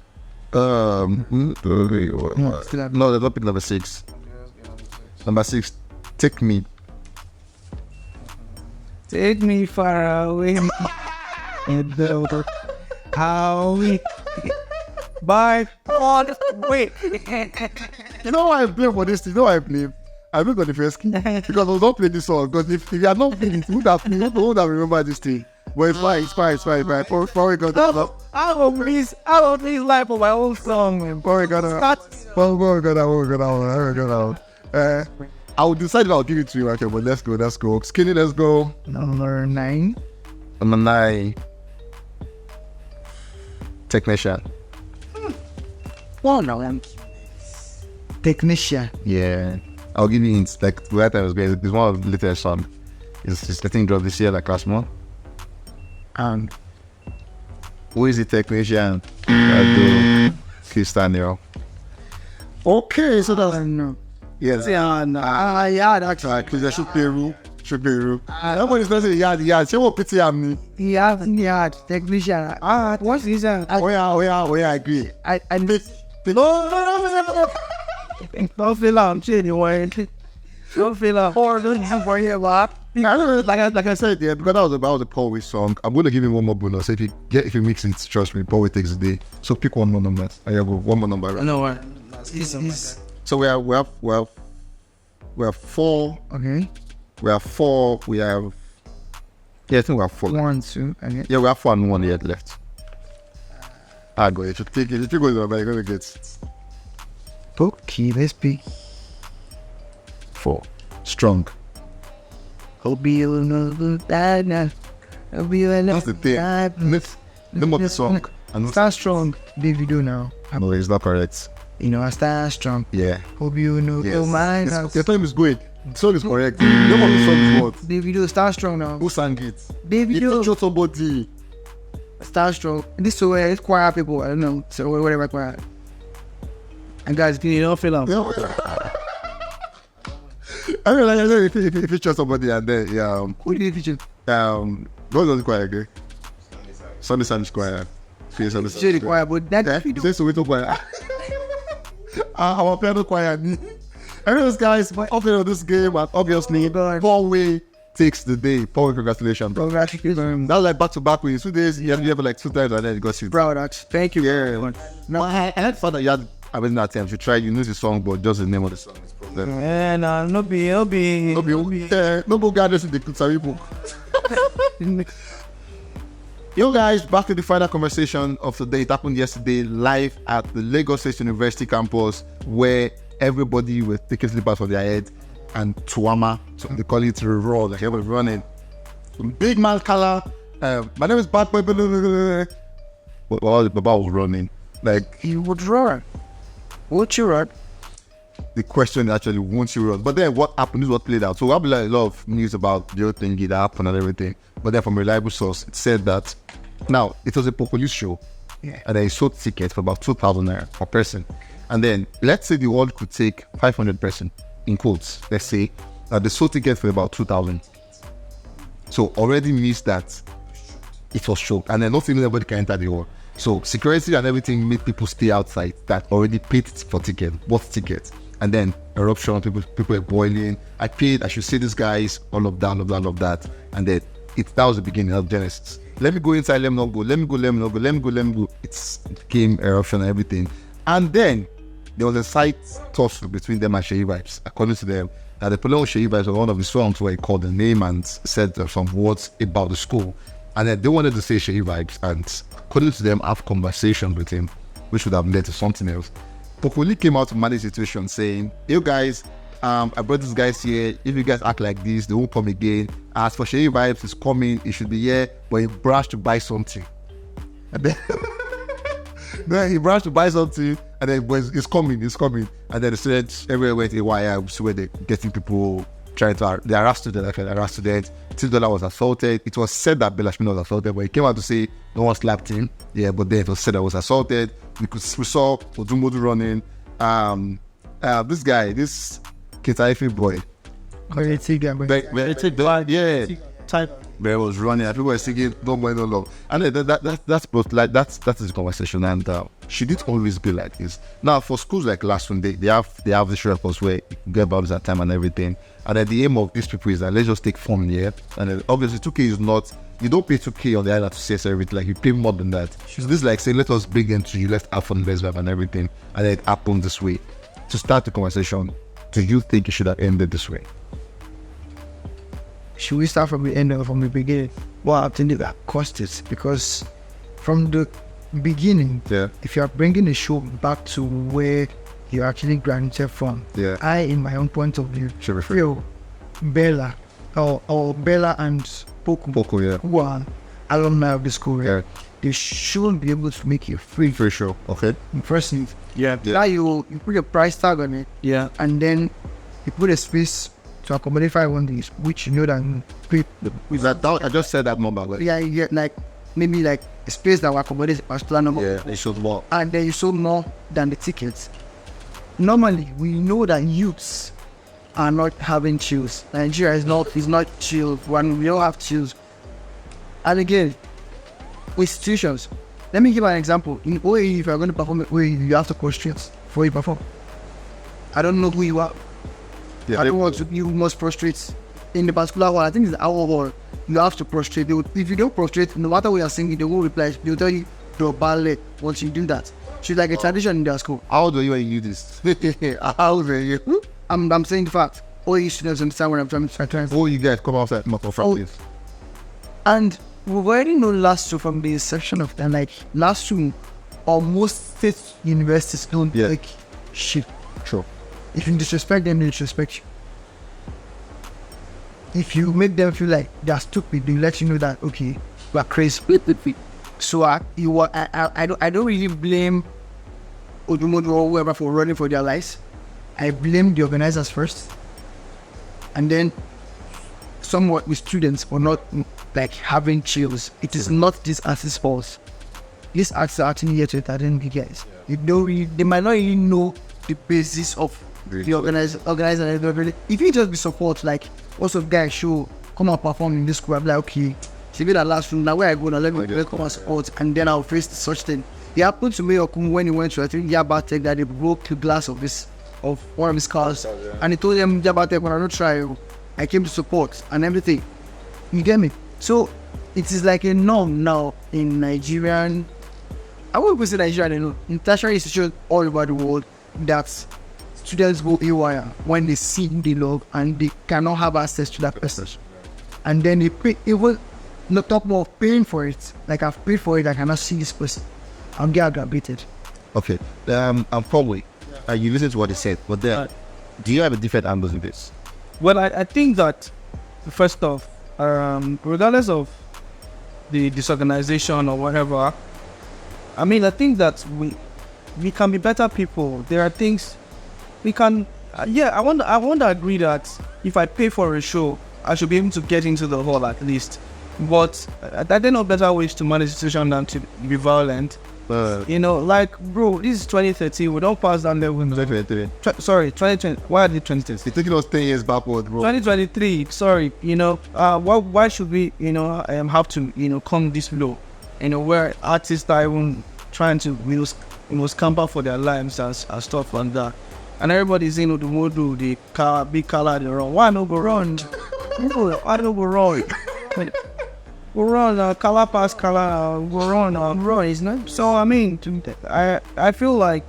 Speaker 1: No, there's not pick number 6. Number 6. Take me.
Speaker 2: Take me far away. And the how we bye on wait.
Speaker 1: You know why I blame for this? You know why I blame? I blame for the first key because I was not playing this song. Because if you had not played it, you would have remembered this thing. But it's fine. Before we go down,
Speaker 2: I will please live for my own song. Man.
Speaker 1: before we go down, I will decide if I'll give it to you. Okay, but let's go. Skinny, let's go.
Speaker 3: Number 9.
Speaker 1: Number 9. Technician.
Speaker 3: Well, no, Technician.
Speaker 1: Yeah, I'll give you hints. Like the right time was great. It's one of the latest song. It's the thing dropped this year, like last month. And who is the technician? Cristiano. Okay, so that's yes.
Speaker 3: Yeah, that's
Speaker 1: Right, because I should be rule. Nobody's not saying yard. She won't pity on me.
Speaker 3: Yeah, technician. What's this?
Speaker 1: Oh yeah, I agree.
Speaker 3: I
Speaker 2: No. Don't feel out. I'm saying anyway. Don't feel out.
Speaker 3: Or don't have for you, what?
Speaker 1: Like I said, yeah, because that was about the Poe song. I'm gonna give him one more bonus. If you mix it, trust me, Poe takes the day. So pick one more number. I have one more number. Right?
Speaker 2: No what?
Speaker 1: So we have 4.
Speaker 3: Okay.
Speaker 1: We have 4. We have. Yeah, I think we have 4.
Speaker 3: 1, 2. Okay.
Speaker 1: Yeah, we have 4 and 1 yet left. I go. You should take it. If you go to you're gonna get it.
Speaker 3: Okay, let's pick
Speaker 1: 4. Strong.
Speaker 3: Hope you know that now. Hope you know
Speaker 1: That's the thing. Name of the song.
Speaker 3: Stand strong, Davido now.
Speaker 1: No, it's not correct.
Speaker 3: You know, I stand strong.
Speaker 1: Yeah.
Speaker 3: Hope you know your mind.
Speaker 1: Your time is going. The song is correct. Name of the song is what?
Speaker 3: Davido, stand strong now.
Speaker 1: Who sang it?
Speaker 3: Davido,
Speaker 1: You featured somebody.
Speaker 3: stand strong. This so it's choir people. I don't know. So whatever choir. And guys,
Speaker 2: You don't feel out.
Speaker 1: Yeah. I mean, like, I know if you feature somebody and then,
Speaker 3: Who did you feature?
Speaker 1: what was the choir again? Sunday Sunday choir. Sunday
Speaker 3: Show the
Speaker 1: Sunday
Speaker 3: choir, but that
Speaker 1: He says Soweto choir. Our piano choir. Anyways, guys, update on this game, and obviously, four-way takes the day. Four-way congratulations.
Speaker 3: congratulations.
Speaker 1: That's like back-to-back wins. 2 days, you have like 2 times, and then you got you.
Speaker 3: Proud of thank you.
Speaker 1: Yeah. No, I had fun that you had. I mean, that time you tried. You knew the song, but just the name of the song is problem.
Speaker 2: And no be.
Speaker 1: No go gathers in the Kutsari book. Yo guys, back to the final conversation of the day. It happened yesterday live at the Lagos State University campus, where everybody was taking slippers on their head and tuama, so they call it raw, like everybody running. Big man color. My name is Bad Boy. Well, Baba was running. Like,
Speaker 3: You would run. Would you run?
Speaker 1: the question actually, won't you run? But then what happened is what played out. So we have like a lot of news about the whole thing that happened and everything. But then from a reliable source, it said that now it was a Poco show.
Speaker 3: Yeah.
Speaker 1: And they sold tickets for about 2,000 naira per person. And then let's say the world could take 500 person, in quotes, let's say, they sold tickets for about 2,000. So already means that it was choked. And then not even everybody can enter the hall. So security and everything made people stay outside that already paid for ticket, bought tickets. And then eruption, people were boiling. I paid, I should see these guys, all of that. And then that was the beginning of Genesis. Let me go inside, let me not go, let me go. It became eruption and everything. And then there was a slight tussle between them and Sheyi Vibes. According to them, that the problem with Sheyi Vibes was one of the songs where he called the name and said some words about the school. And then they wanted to say Sheyi Vibes, and according to them, have conversations with him, which would have led to something else. Pokoli came out to manage the situation, saying, "Hey guys, I brought these guys here. If you guys act like this, they won't come again. As for Sheyi Vibes, he's coming. He should be here, but he brushed to buy something." And then he brushed to buy something, and then he's coming. And then the students everywhere went AYI, where they're getting people trying to they harass students. $2 was assaulted. It was said that Belashmina was assaulted, but he came out to say no one slapped him. Yeah, but then it was said that was assaulted. We saw Odumodu running. This guy, this Ketaifi boy. Where was running, and people were singing "No More No Love," and that's the conversation. And should it always be like this? Now, for schools like LASU, they have this records where you can get about that time and everything. And then the aim of these people is that let's just take fun here. And then obviously 2K is not, you don't pay 2K on the island to say everything. Like, you pay more than that. So this is like saying, let us bring them to you, let's have fun, let's vibe and everything. And then it happened this way. To start the conversation, do you think it should have ended this way?
Speaker 3: Should we start from the end or from the beginning? Well, I think that cost it, because from the beginning, if you are bringing the show back to where you actually granted from, I, in my own point of view, feel Bella or Bella and Poco, who are alumni of the school, they should be able to make you free.
Speaker 1: For sure. Okay.
Speaker 3: First thing, now you put a price tag on it, and then you put a space to accommodate 500 days, which you know that
Speaker 1: I just said that number.
Speaker 3: Like maybe like a space that will accommodate a particular number.
Speaker 1: Yeah, they sold more.
Speaker 3: And then you sold more than the tickets. Normally, we know that youths are not having chills. Nigeria is not chill. When we don't have chills. And again, with situations, let me give an example. In OAE, if you're going to perform at OAE, you have to prostrate before you perform. I don't know who you are. I don't want to, you must prostrate. In the particular hall, I think it's our hall, you have to prostrate. If you don't prostrate, no matter what you're singing, they will reply. They'll tell you to ballet once you do that. So it's like a tradition in their school.
Speaker 1: How do you do this? How do you?
Speaker 3: I'm saying the fact. All you students understand what I'm trying to say.
Speaker 1: All you guys come outside, please.
Speaker 3: And we've already known LASU from the inception of them. Like LASU or most state universities don't take shit.
Speaker 1: Sure.
Speaker 3: If you disrespect them, they disrespect you. If you make them feel like they're stupid, they let you know that, okay, we're crazy. So I don't really blame Odumodu or whoever for running for their lives. I blame the organizers first, and then somewhat with students for not like having chills. It is not this artist's fault. These artists are actually here to entertain you guys. They might not even know the basis of the organizer and everybody. If you just be support, like also guys show come and perform in this school, I'm like okay, she be that last room. Now where I go now, let me come and support, and then I'll face such thing. It happened to me when he went to I think Yabatek that they broke the glass of one of his cars, and he told them Yabatek when I don't try, I came to support and everything. You get me? So it is like a norm now in Nigerian. I won't even say Nigerian, you know, in tertiary institutions all over the world that students go haywire when they see the log and they cannot have access to that person. And then they pay, even not top of paying for it. Like I've paid for it, I cannot see this person. I'll get aggravated.
Speaker 1: Okay, I'm probably you listen to what they said, but then do you have a different angle in this?
Speaker 4: Well, I think that first off, regardless of the disorganization or whatever, I mean, I think that we can be better people. There are things we can. I want to agree that if I pay for a show, I should be able to get into the hall at least. But there are no better ways to manage the situation than to be violent. You know, like, bro, this is 2013. We don't pass down level. 2020. Why are they 2013?
Speaker 1: It took us 10 years backward, bro.
Speaker 4: 2023. Sorry, you know, why should we, you know, have to, you know, come this low? You know, where artists are even trying to, you know, scamper for their lives and stuff like that. And everybody's saying, Odumodu, the big color, they run. Why not go run? Why not go run? Go run, color pass color, go run, isn't it? So I mean, I feel like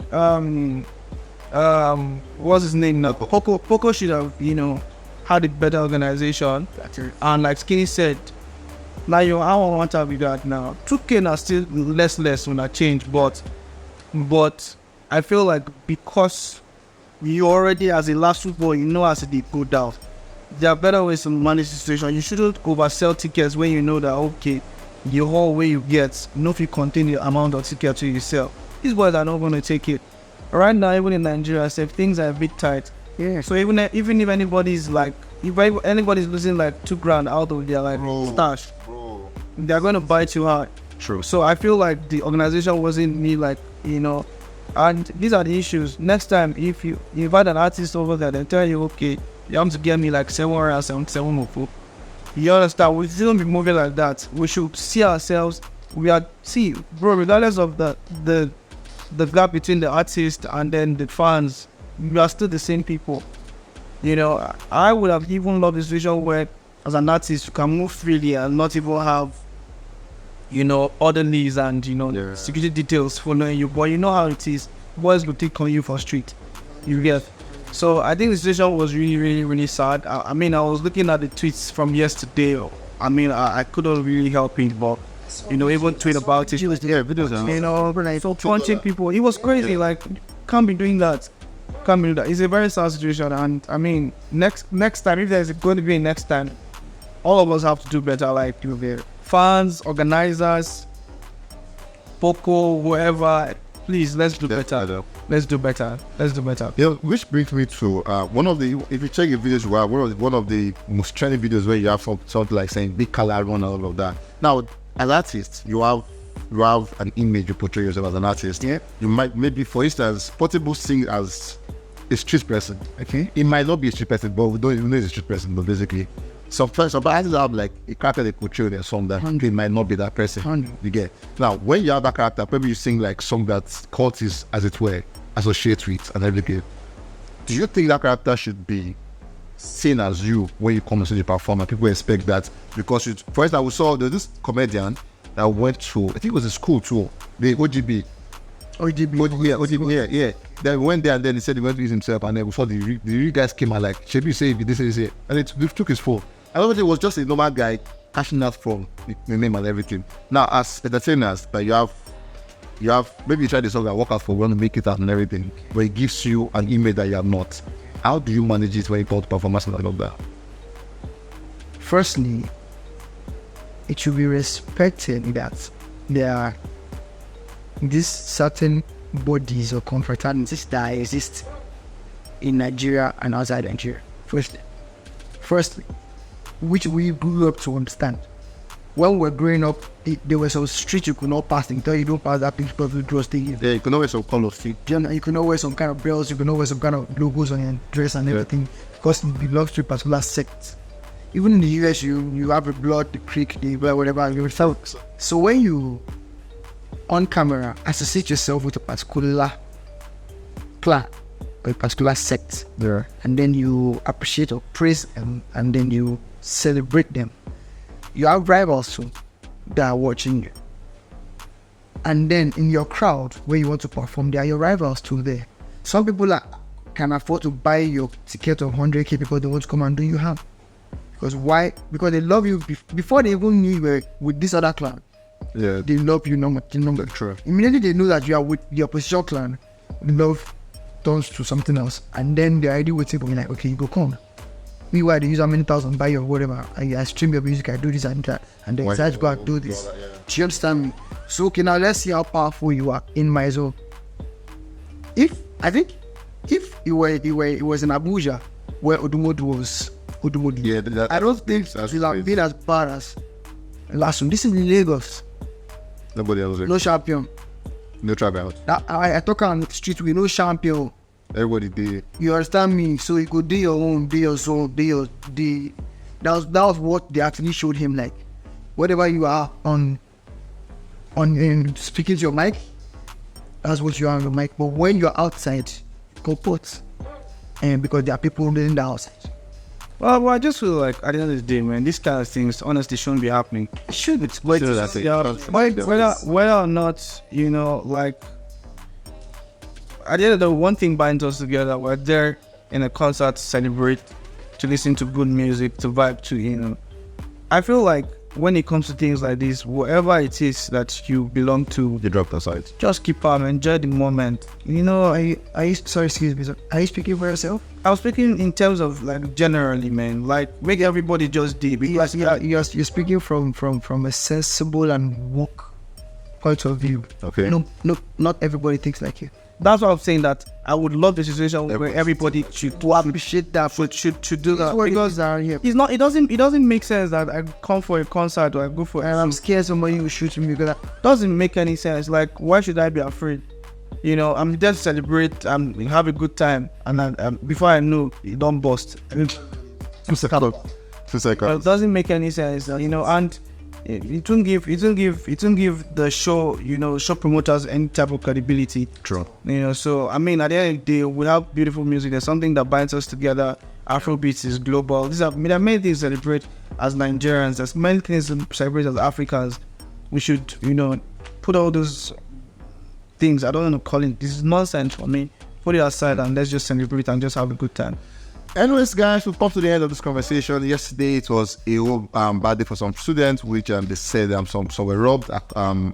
Speaker 4: what's his name now? Poco should have, you know, had a better organization. And like Skinny said, now I don't want to be that now. 2K are still less when I change, but I feel like because you already as a LASU boy, you know as they go down. There are better ways to manage the situation. You shouldn't oversell tickets when you know that okay, the whole way you get, if you contain the amount of tickets you sell. These boys are not going to take it. Right now, even in Nigeria, if things are a bit tight.
Speaker 3: Yeah.
Speaker 4: So even if anybody's like, if anybody's losing like $2,000 out of their like stash, they're going to bite you hard.
Speaker 1: True.
Speaker 4: So I feel like the organization wasn't me, like, you know, and these are the issues. Next time, if you invite an artist over there, they tell you, okay, you have to get me like 777. You understand? We shouldn't be moving like that. We should see ourselves. Bro, regardless of the gap between the artist and then the fans, we are still the same people. You know, I would have even loved this situation where, as an artist, you can move freely and not even have, you know, orderlies and, you know, security details following you. But you know how it is. Boys will take on you for street. You get. So I think the situation was really, really, really sad. I mean, I was looking at the tweets from yesterday. I mean, I couldn't really help it, but, you know, even tweet about it.
Speaker 1: Videos.
Speaker 4: You know, so punching people. It was crazy. Like, can't be doing that. It's a very sad situation. And I mean, next time, if there's going to be a next time, all of us have to do better. Like, fans, organizers, Poco, whoever. Please, let's do better. Let's do better.
Speaker 1: Yeah, which brings me to if you check your videos, one of the most trending videos where you have something like saying big color run and all of that. Now, as artists, you have an image you portray yourself as an artist. Yeah. You might, maybe for instance, Portable sing as a street person. Okay. It might not be a street person, but we don't even know it's a street person. But basically, some artists have like a character they portray their song that it might not be that person. You get. Now, when you have that character, maybe you sing like song that cultists, as it were, associate with and everything. Do you think that character should be seen as you when you come to the performer? People expect that because for instance, we saw this comedian that went to, I think it was a school too, the OGB. Yeah. They went there and then he said he went to use himself, and then we saw the real guys came and like, should we say this is it? And it took his phone. I thought it was just a normal guy cashing out from the name and everything. Now, as entertainers, but you have maybe you try this song that work out for one to make it out and everything, but it gives you an image that you are not. How do you manage it when you come to performance and all of that?
Speaker 3: Firstly, it should be respected that there are these certain bodies or confraternities that exist in Nigeria and outside Nigeria. Firstly, which we grew up to understand. when we're growing up, there were some streets you could not pass. They tell you don't pass that place, people draw thing.
Speaker 1: Yeah, you can always some color street.
Speaker 3: You can not wear some kind of bells, you can not wear some kind of logos on your dress and everything because it belongs to a particular sect. Even in the US, you have a blood, the creek, the blood, whatever. So when you on camera associate yourself with a particular clan or a particular sect, and then you appreciate or praise them, and then you celebrate them, you have rivals too that are watching you. And then in your crowd where you want to perform, there are your rivals too there. Some people can afford to buy your ticket of 100k because they want to come and do you harm. Because why? Because they love you before they even knew you were with this other clan.
Speaker 1: Yeah,
Speaker 3: They love you no more.
Speaker 1: true.
Speaker 3: Immediately they know that you are with the opposition clan, love turns to something else. And then they're already waiting for me like, okay, you go come. Meanwhile, they use how many thousand buy your whatever. I stream your music, I do this and that. And they decide to go and do this. Do you understand me? So okay, now let's see how powerful you are in my zone. If it was in Abuja where Odumodu was,
Speaker 1: Yeah,
Speaker 3: I don't think it will have been as bad as LASU. This is Lagos,
Speaker 1: nobody else.
Speaker 3: no champion.
Speaker 1: No trouble.
Speaker 3: I talk on the street with no champion.
Speaker 1: Everybody did.
Speaker 3: You understand me? So you could do your own, do your zone, that was what they actually showed him. Like whatever you are on speaking to your mic, that's what you are on the mic. But when you're outside, go put, and because there are people living the outside.
Speaker 4: Well, I just feel like at the end of the day, man, these kind of things honestly shouldn't be happening.
Speaker 3: It should. It's
Speaker 1: Sure, that's it.
Speaker 4: Whether or not, you know, like at the end of the one thing binds us together. We're there in a concert to celebrate, to listen to good music, to vibe to, you know. I feel like when it comes to things like this, whatever it is that you belong to,
Speaker 1: You dropped aside.
Speaker 4: just keep calm, enjoy the moment. You know,
Speaker 3: Sorry, excuse me. Are you speaking for yourself?
Speaker 4: I was speaking in terms of like generally, man. Like make everybody just do because
Speaker 3: You're speaking from a sensible and woke point of view.
Speaker 1: Okay.
Speaker 3: No, not everybody thinks like you.
Speaker 4: that's why I'm saying that I would love the situation where
Speaker 1: Everybody.
Speaker 4: everybody should
Speaker 3: To appreciate that,
Speaker 4: should do that
Speaker 3: because
Speaker 4: because
Speaker 3: are here.
Speaker 4: it's not. It doesn't make sense that I come for a concert or I go for.
Speaker 3: And I'm scared somebody will shoot me because
Speaker 4: Doesn't make any sense. Like why should I be afraid? You know, I'm there to celebrate and have a good time, and before I know, it don't bust. I mean,
Speaker 1: 2 seconds. 2 seconds.
Speaker 4: it doesn't make any sense, you know, and it won't give the show, you know, show promoters any type of credibility.
Speaker 1: True.
Speaker 4: You know, so I mean, at the end of the day, we have beautiful music. There's something that binds us together. Afrobeats is global. There are many things to celebrate as Nigerians. There's many things to celebrate as Africans. We should, you know, put all those things. I don't want to call it. This is nonsense for me. Put it aside and let's just celebrate and just have a good time.
Speaker 1: Anyways, guys, we've come to the end of this conversation. Yesterday, it was a bad day for some students, which they said some were robbed,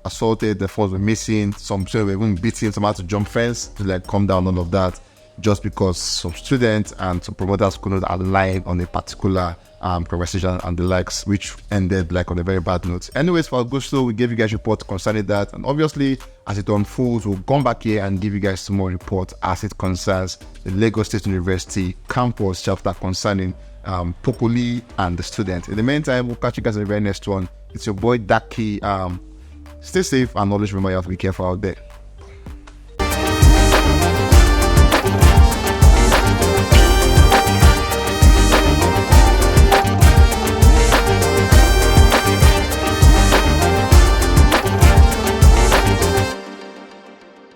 Speaker 1: assaulted, the phones were missing, some were even beaten, some had to jump fence to like calm down all of that, just because some students and some promoters could not align on a particular conversation and the likes, which ended like on a very bad note. Anyways, for Augusto, we gave you guys report concerning that, and obviously as it unfolds, we'll come back here and give you guys some more report as it concerns the Lagos State University campus chapter concerning Poco and the student. In the meantime, we'll catch you guys in the very next one. It's your boy Daki. Stay safe and always remember you have to be careful out there.